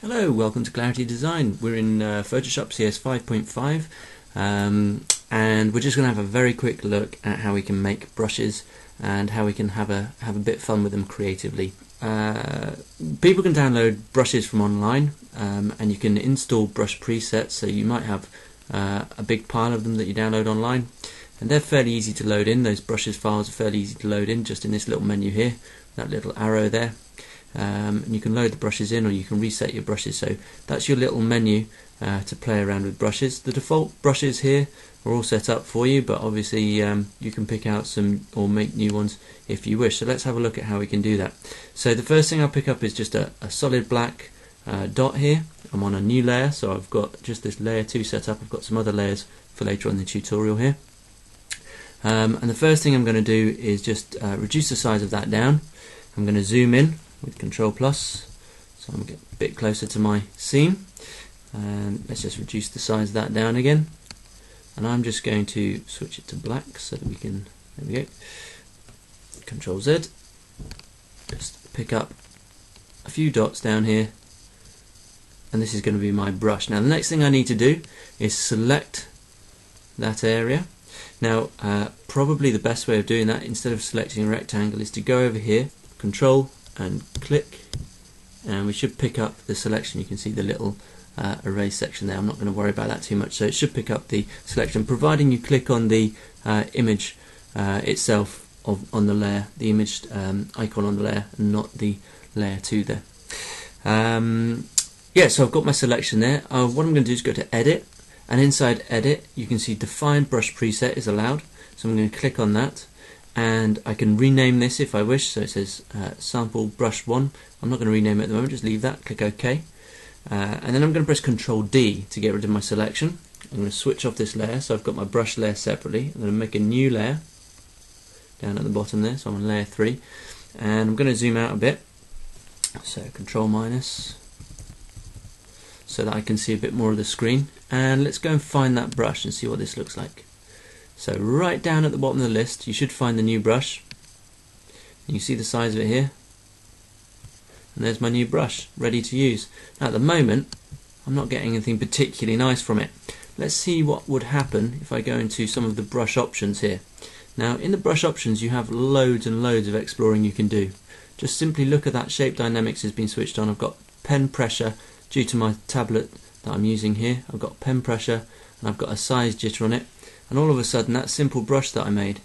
Hello, welcome to Clarity Design. We're in Photoshop CS 5.5 and we're just going to have a very quick look at how we can make brushes and how we can have a bit of fun with them creatively. People can download brushes from online and you can install brush presets, so you might have a big pile of them that you download online, and they're fairly easy to load in. Those brushes files are fairly easy to load in just in this little menu here, that little arrow there. And you can load the brushes in, or you can reset your brushes. So that's your little menu to play around with brushes. The default brushes here are all set up for you, but obviously you can pick out some or make new ones if you wish. So let's have a look at how we can do that. So the first thing I'll pick up is just a solid black dot here. I'm on a new layer, so I've got just this layer 2 set up. I've got some other layers for later on in the tutorial here. And the first thing I'm going to do is just reduce the size of that down. I'm going to zoom in with Control plus, so I'm going to get a bit closer to my scene, and let's just reduce the size of that down again, and I'm just going to switch it to black so that we can, there we go, Control Z, just pick up a few dots down here, and this is going to be my brush. Now the next thing I need to do is select that area. Now probably the best way of doing that, instead of selecting a rectangle, is to go over here, Control and click, and we should pick up the selection. You can see the little erase section there. I'm not going to worry about that too much, so it should pick up the selection, providing you click on the image itself on the layer, the image icon on the layer, and not the layer 2 there. Yeah, so I've got my selection there. What I'm going to do is go to Edit, and inside Edit you can see Define Brush Preset is allowed, so I'm going to click on that, and I can rename this if I wish. So it says Sample Brush 1. I'm not going to rename it at the moment, just leave that, click OK, and then I'm going to press Control D to get rid of my selection. I'm going to switch off this layer, so I've got my brush layer separately. I'm going to make a new layer down at the bottom there, so I'm on layer 3, and I'm going to zoom out a bit, so Control minus, so that I can see a bit more of the screen, and let's go and find that brush and see what this looks like. So right down at the bottom of the list you should find the new brush. You see the size of it here, and there's my new brush ready to use. Now at the moment I'm not getting anything particularly nice from it. Let's see what would happen if I go into some of the brush options here. Now in the brush options you have loads and loads of exploring you can do. Just simply look at that shape dynamics has been switched on. I've got pen pressure due to my tablet that I'm using here. I've got pen pressure and I've got a size jitter on it. And all of a sudden that simple brush that I made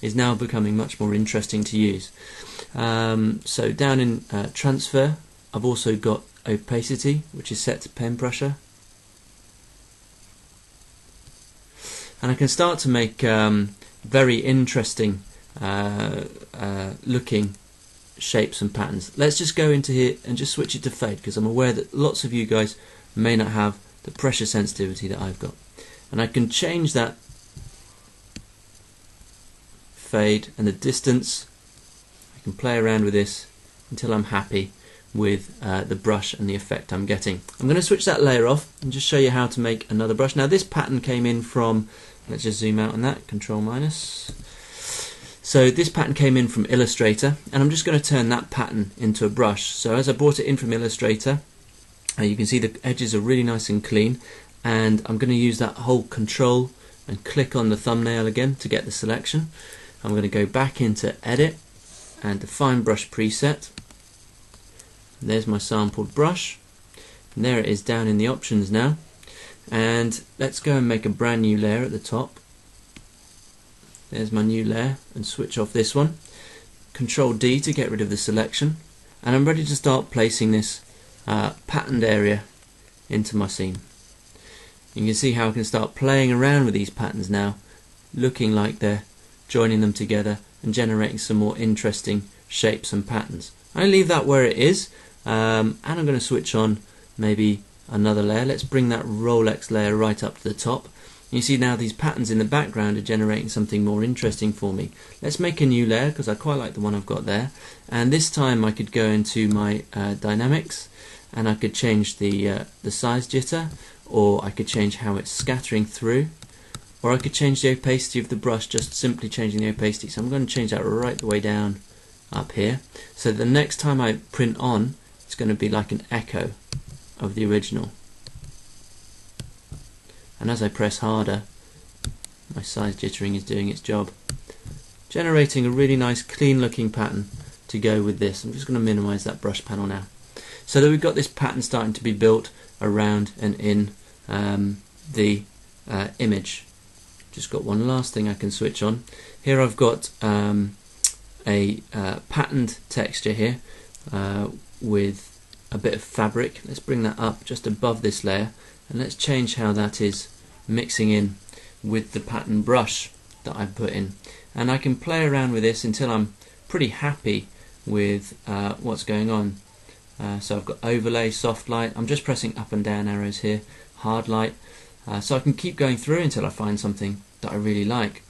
is now becoming much more interesting to use. So down in transfer I've also got opacity, which is set to pen pressure, and I can start to make very interesting looking shapes and patterns. Let's just go into here and just switch it to fade, because I'm aware that lots of you guys may not have the pressure sensitivity that I've got. And I can change that fade and the distance. I can play around with this until I'm happy with the brush and the effect I'm getting. I'm going to switch that layer off and just show you how to make another brush. Now this pattern came in from, let's just zoom out on that, Control minus. So this pattern came in from Illustrator, and I'm just going to turn that pattern into a brush. So as I brought it in from Illustrator, you can see the edges are really nice and clean. And I'm going to use that whole Control and click on the thumbnail again to get the selection. I'm going to go back into Edit and Define Brush Preset. And there's my sampled brush, and there it is down in the options now. And let's go and make a brand new layer at the top. There's my new layer, and switch off this one. Control D to get rid of the selection, and I'm ready to start placing this patterned area into my scene. You can see how I can start playing around with these patterns now, looking like they're joining them together and generating some more interesting shapes and patterns. I leave that where it is, and I'm going to switch on maybe another layer. Let's bring that Rolex layer right up to the top. You see now these patterns in the background are generating something more interesting for me. Let's make a new layer, because I quite like the one I've got there, and this time I could go into my dynamics, and I could change the size jitter, or I could change how it's scattering through, or I could change the opacity of the brush, just simply changing the opacity. So I'm going to change that right the way down up here, so the next time I print on, it's going to be like an echo of the original. And as I press harder, my size jittering is doing its job, generating a really nice clean looking pattern to go with this. I'm just going to minimize that brush panel now, so that we've got this pattern starting to be built around and in the image. Just got one last thing I can switch on. Here I've got a patterned texture here with a bit of fabric. Let's bring that up just above this layer, and let's change how that is mixing in with the pattern brush that I put in. And I can play around with this until I'm pretty happy with what's going on. So I've got overlay, soft light. I'm just pressing up and down arrows here, hard light. So I can keep going through until I find something that I really like.